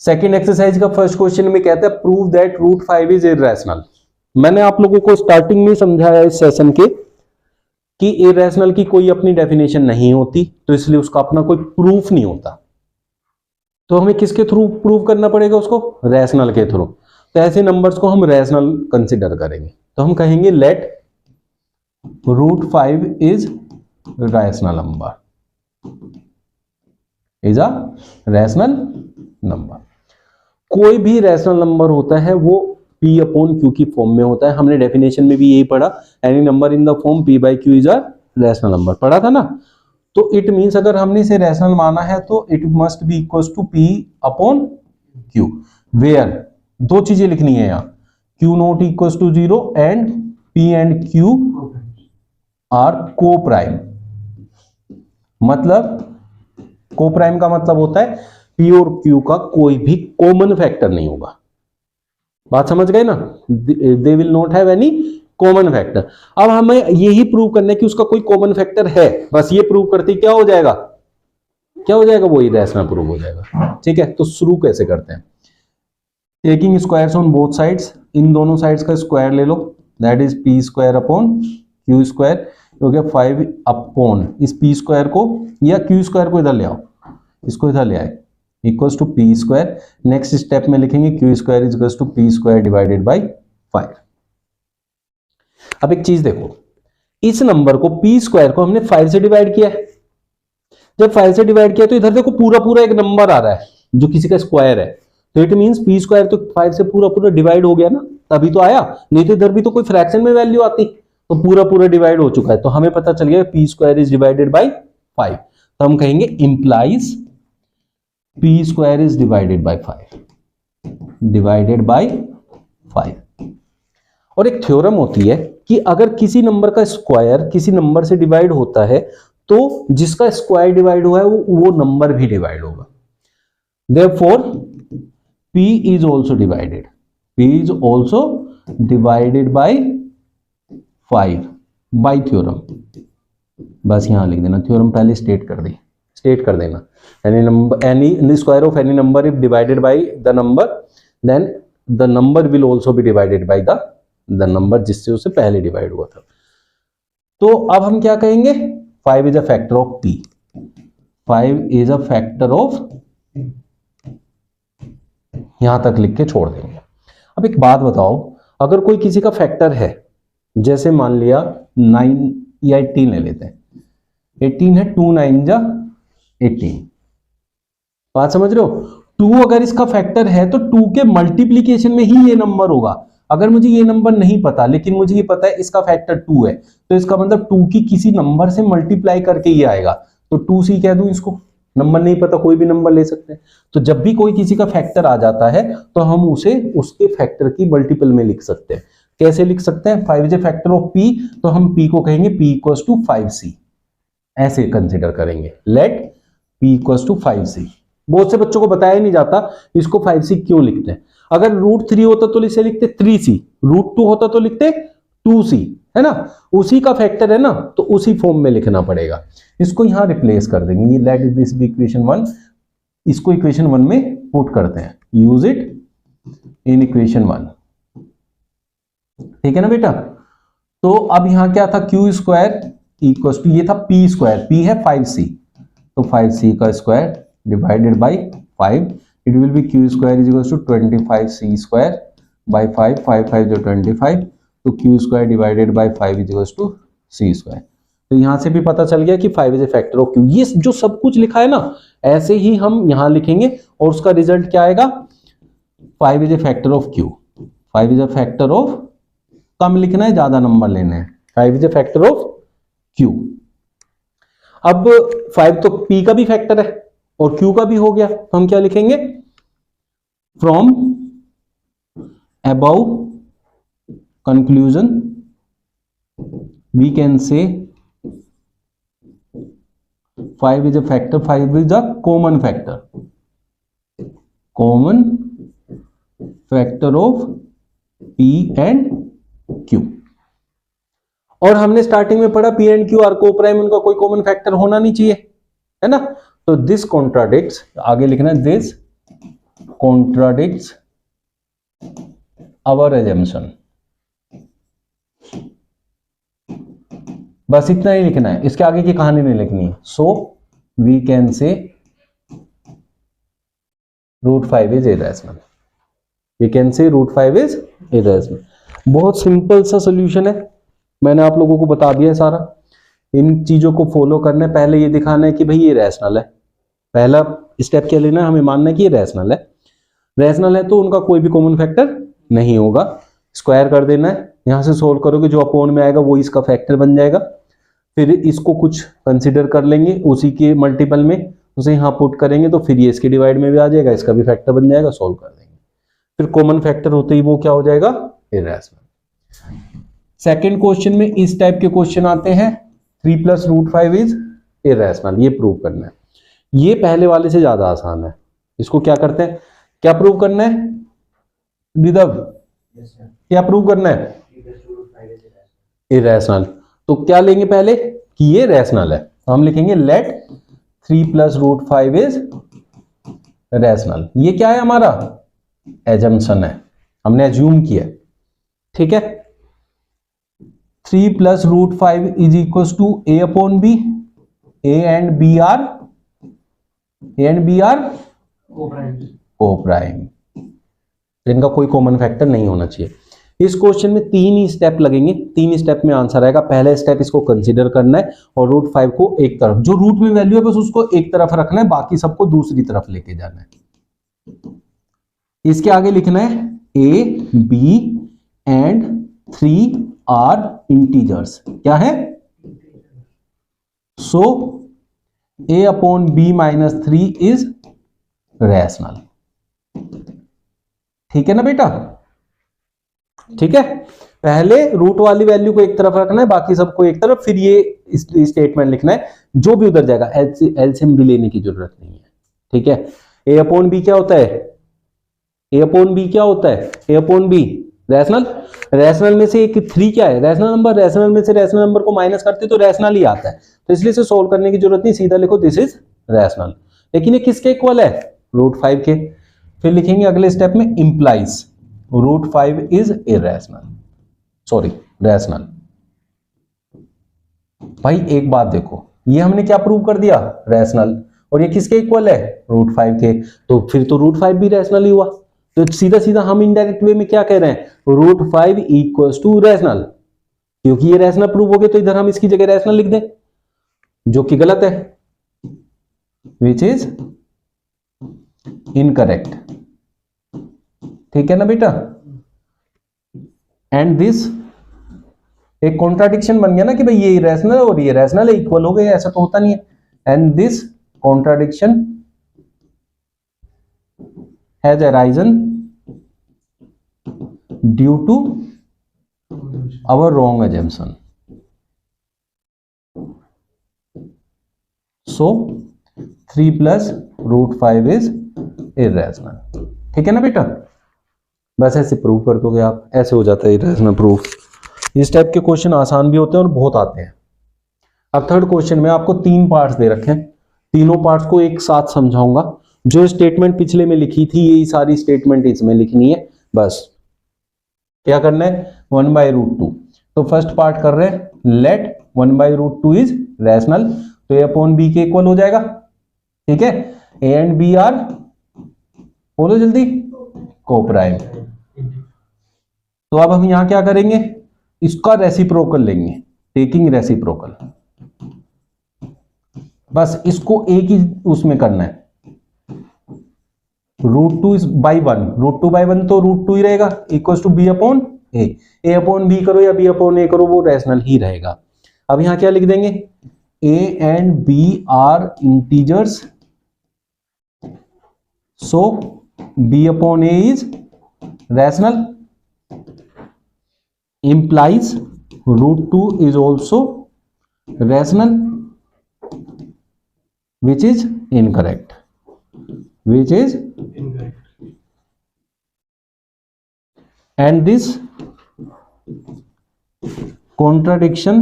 Second exercise का first question में कहता है prove that root 5 is irrational. मैंने आप लोगों को स्टार्टिंग में समझाया इस सेशन के कि इरेशनल की कोई अपनी डेफिनेशन नहीं होती, तो इसलिए उसका अपना कोई प्रूफ नहीं होता। तो हमें किसके थ्रू प्रूव करना पड़ेगा उसको? रैशनल के थ्रू। तो ऐसे नंबर्स को हम रैशनल कंसिडर करेंगे। तो हम कहेंगे let root 5 is rational number, is a rational number. कोई भी रैशनल नंबर होता है वो p अपॉन क्यू की फॉर्म में होता है। हमने डेफिनेशन में भी यही पढ़ा, any number in the form p by q is a rational number, पढ़ा था ना। तो इट मींस अगर हमने इसे रैशनल माना है तो it must be equals to p upon q, where दो चीजें लिखनी है यहाँ, q not equals to 0 and p and q are coprime. मतलब को प्राइम का मतलब होता है p और q का कोई भी कॉमन फैक्टर नहीं होगा। बात समझ गए ना? They will not have any common factor. अब हमें यही प्रूव करना है कि उसका कोई कॉमन फैक्टर है, बस ये प्रूव करते क्या हो जाएगा, क्या हो जाएगा, वो इरेशनल प्रूव हो जाएगा। ठीक है, तो शुरू कैसे करते हैं? Taking squares on both sides, इन दोनों साइड्स का स्क्वायर ले लो, that is P square upon Q square. हो गया 5 अपॉन इस पी स्क्वायर को या क्यू स्क्वायर को इधर ले आओ, इसको इधर ले आए, equals to p square. Next step में लिखेंगे q square is equals to p square divided by 5। अब एक चीज देखो, इस नंबर को पी स्क्वायर को हमने 5 से डिवाइड किया है। जब 5 से डिवाइड किया तो इधर देखो पूरा पूरा एक नंबर आ रहा है जो किसी का स्क्वायर है, तो इट मींस पी स्क्वायर तो 5 से पूरा पूरा डिवाइड हो गया ना, तभी तो आया, नहीं तो इधर भी तो कोई फ्रैक्शन में वैल्यू आती, तो पूरा पूरा डिवाइड हो चुका है। तो हमें पता चल गया P square is divided by 5, तो हम कहेंगे implies P square is divided by 5, divided by 5। और एक थ्योरम होती है कि अगर किसी नंबर का स्क्वायर किसी नंबर से डिवाइड होता है तो जिसका स्क्वायर डिवाइड हुआ है वो नंबर भी डिवाइड होगा। Therefore, p is also divided. p is also divided by 5 by theorem. बस यहां लिख देना, थ्योरम पहले स्टेट कर देना। Any number, any square of any number if divided by the number, then the number will also be divided by the number जिससे उसे पहले डिवाइड हुआ था। तो अब हम क्या कहेंगे? 5 is a factor of p. 5 is a factor of, यहां तक लिख के छोड़ देंगे। अब एक बात बताओ, अगर कोई किसी का फैक्टर है, जैसे मान लिया 9 या 18 ले लेते हैं, 18 है, 2 9 जा 18, बात समझ रहे हो? 2 अगर इसका फैक्टर है तो 2 के मल्टीप्लीकेशन में ही ये नंबर होगा। अगर मुझे ये नंबर नहीं पता लेकिन मुझे ये पता है इसका फैक्टर 2 है, तो इसका मतलब 2 की किसी नंबर से मल्टीप्लाई करके ये आएगा, तो 2c कह दूं इसको। नंबर नहीं पता, कोई भी नंबर ले सकते हैं। तो जब भी कोई किसी का फैक्टर आ जाता है तो हम उसे उसके फैक्टर की मल्टीपल में लिख सकते हैं। कैसे लिख सकते हैं? 5 is a factor of p, तो हम p को कहेंगे p इक्वल्स टू 5c, ऐसे कंसिडर करेंगे। Let p equals to 5c। बहुत से बच्चों को बताया नहीं जाता इसको 5c क्यों लिखते हैं। अगर रूट 3 होता तो इसे लिखते 3c, रूट 2 होता तो लिखते 2c, है ना? उसी का फैक्टर है ना, तो उसी फॉर्म में लिखना पड़ेगा। इसको यहां रिप्लेस कर देंगे, ये लेट दिस बी इक्वेशन 1, इसको इक्वेशन 1 में पुट करते हैं, यूज इट इन इक्वेशन 1। ठीक है ना बेटा? तो अब यहां क्या था? क्यू स्क्वायर इक्वल्स टू, ये था पी स्क्वायर, पी है 5c, तो 5c का square divided by 5, it will be q square is equals to 25c square by 5, 5 5 जो 25, तो q square divided by 5 is equals to c square. तो यहां से भी पता चल गया कि 5 is a factor of q. ये जो सब कुछ लिखा है ना, ऐसे ही हम यहां लिखेंगे और उसका रिजल्ट क्या आएगा? 5 is a factor of Q. 5 is a factor of, कम लिखना है, ज्यादा नंबर लेने हैं। 5 is a factor of Q. अब 5 तो p का भी फैक्टर है और q का भी हो गया, तो हम क्या लिखेंगे? From above conclusion we can say 5 is a factor, 5 is a common factor of p and q। और हमने स्टार्टिंग में पढ़ा p and q आर को प्राइम, उनका कोई कॉमन फैक्टर होना नहीं चाहिए, है ना? तो दिस कॉन्ट्राडिक्ट्स, आगे लिखना है दिस contradicts our assumption। बस इतना ही लिखना है, इसके आगे की कहानी नहीं लिखनी है। So we can say √5 is irrational. We can say √5 is irrational. बहुत सिंपल सा सोल्यूशन है, मैंने आप लोगों को बता दिया है सारा। इन चीजों को फॉलो करना है, पहले ये दिखाना है कि भाई ये रैशनल है। पहला स्टेप क्या लेना है, हमें मानना है कि ये रैशनल है। रैशनल है तो उनका कोई भी कॉमन फैक्टर नहीं होगा, स्क्वायर कर देना है। यहां से सोल्व करोगे, जो अपॉन में आएगा वो इसका फैक्टर बन जाएगा। फिर इसको कुछ कंसीडर कर लेंगे उसी के मल्टीपल में, उसे यहां पुट करेंगे तो फिर ये इसके डिवाइड में भी आ जाएगा, इसका भी फैक्टर बन जाएगा, सोल्व कर देंगे। फिर कॉमन फैक्टर होते ही वो क्या हो जाएगा, इरेशनल। सेकंड क्वेश्चन में इस टाइप के क्वेश्चन आते हैं, 3 + √5 इज इरेशनल, ये प्रूव करना है। ये पहले वाले से ज्यादा आसान है। इसको क्या करते हैं, क्या प्रूव करना है विदव, क्या प्रूव करना है, इरेशनल। तो क्या लेंगे पहले कि ये रैशनल है, तो हम लिखेंगे लेट 3 + √5 इज रैशनल। ये क्या है, हमारा एजम्पशन है, हमने एज्यूम किया। ठीक है, 3 + √5 is equal to a/b। a and b are coprime, इनका कोई कॉमन फैक्टर नहीं होना चाहिए। इस क्वेश्चन में 3 ही स्टेप लगेंगे, 3 स्टेप में आंसर आएगा। पहला स्टेप इसको कंसीडर करना है और √5 को एक तरफ, जो रूट में वैल्यू है बस उसको एक तरफ रखना है, बाकी सबको दूसरी तरफ लेके जाना है। इसके आगे लिखना है a, b and 3 are integers. क्या है, सो a/b - 3 इज रैशनल। ठीक है ना बेटा, ठीक है। पहले रूट वाली वैल्यू को एक तरफ रखना है, बाकी सबको एक तरफ, फिर ये स्टेटमेंट लिखना है, जो भी उधर जाएगा। एलसीएम भी लेने की जरूरत नहीं है। ठीक है, a/b क्या होता है, a/b क्या होता है, a/b रैशनल। रैशनल में से एक 3 क्या है, रैशनल नंबर। रैशनल में से रैशनल नंबर को माइनस करते तो रैशनल ही आता है, तो इसलिए इसे सोल्व करने की जरूरत नहीं, सीधा लिखो दिस इज रैशनल। लेकिन ये किसके इक्वल है, √5 के। फिर लिखेंगे अगले स्टेप में implies √5 is irrational, sorry rational. भाई एक बात देखो, ये हमने क्या प्रूव कर दिया, रैशनल, और ये किसके इक्वल है, √5 के। तो फिर तो √5 भी रैशनल ही हुआ। तो सीधा सीधा हम इनडायरेक्ट वे में क्या कह रहे हैं, √5 इक्वल्स टू रैशनल। क्योंकि ये रैशनल प्रूव हो गए तो इधर हम इसकी जगह रैशनल लिख दें, जो कि गलत है, विच इज इनकरेक्ट। ठीक है ना बेटा। एंड दिस एक कॉन्ट्राडिक्शन बन गया ना कि भाई ये रैशनल और ये रैशनल इक्वल हो गए, ऐसा तो होता नहीं है। And this contradiction has arisen due to our wrong assumption। So 3 + √5 is irrational. ठीक है ना बेटा, बस ऐसे प्रूव कर दोगे आप, ऐसे हो जाता है इरेशनल प्रूफ। इस टाइप के क्वेश्चन आसान भी होते हैं और बहुत आते हैं। अब थर्ड क्वेश्चन में आपको 3 पार्ट्स दे रखे हैं, तीनों पार्ट्स को एक साथ समझाऊंगा। जो स्टेटमेंट पिछले में लिखी थी यही सारी स्टेटमेंट इसमें लिखनी है। बस क्या करना है, 1/√2। तो फर्स्ट पार्ट कर रहे हैं, लेट 1/√2 इज रैशनल, तो a/b के इक्वल हो जाएगा। ठीक है, a एंड b आर, बोलो जल्दी, कोप्राइम। तो अब हम यहां क्या करेंगे, इसका रेसिप्रोकल लेंगे, टेकिंग रेसिप्रोकल। बस इसको एक ही उसमें करना है, √2/1, √2/1 तो √2 ही रहेगा, इक्वल टू b/a। a/b करो या b/a करो, वो रैशनल ही रहेगा। अब यहां क्या लिख देंगे, a and b are integers, so b/a is rational, implies √2 is also rational, which is incorrect, and this contradiction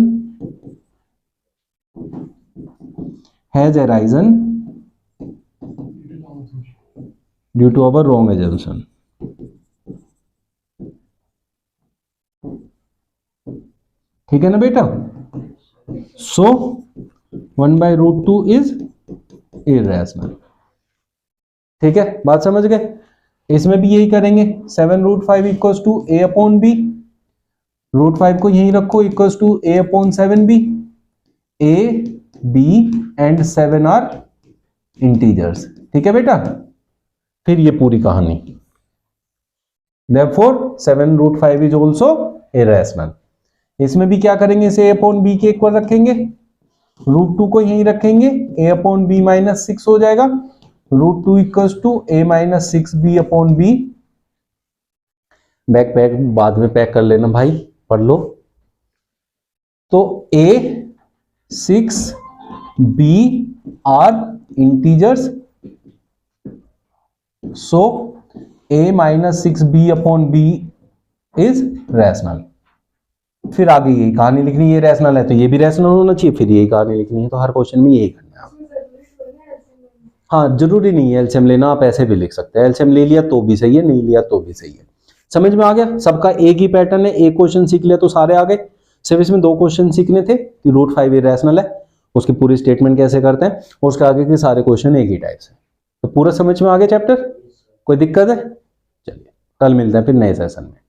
has arisen due to our wrong assumption. ठीक है ना बेटा। So 1/√2 is irrational. ठीक है, बात समझ गए। इसमें भी यही करेंगे। 7√5 equals to a upon b, √5 को यही रखो, equals to a upon 7b। a b and 7 are integers. ठीक है बेटा, फिर ये पूरी कहानी। Therefore 7√5 is also irrational. इसमें भी क्या करेंगे, इसे a अपॉन b के इक्वल रखेंगे, √2 को यही रखेंगे, a अपॉन b माइनस 6 हो जाएगा, √2 equals to a minus 6b upon b। Back pack बाद में पैक कर लेना भाई, पढ़ लो। तो a 6b are integers, so a minus 6b upon b is rational. फिर आगे यही कहानी लिखनी है, ये रैशनल है तो ये भी रैशनल होना चाहिए, फिर यही कहानी लिखनी है। तो हर क्वेश्चन में यही करना है। हाँ, जरूरी नहीं है एलसीएम लेना, आप ऐसे भी लिख सकते हैं। एलसीएम ले लिया तो भी सही है, नहीं लिया तो भी सही है। समझ में आ गया? सबका एक ही पैटर्न है, एक क्वेश्चन सीख लिया तो सारे आ गए। सिर्फ इसमें 2 क्वेश्चन सीखने थे कि √5 इरेशनल है, उसकी पूरी स्टेटमेंट कैसे करते हैं, और उसके आगे के सारे क्वेश्चन एक ही टाइप से। तो पूरा समझ में आ गया चैप्टर? कोई दिक्कत है? चलिए कल मिलते हैं फिर नए सेशन में।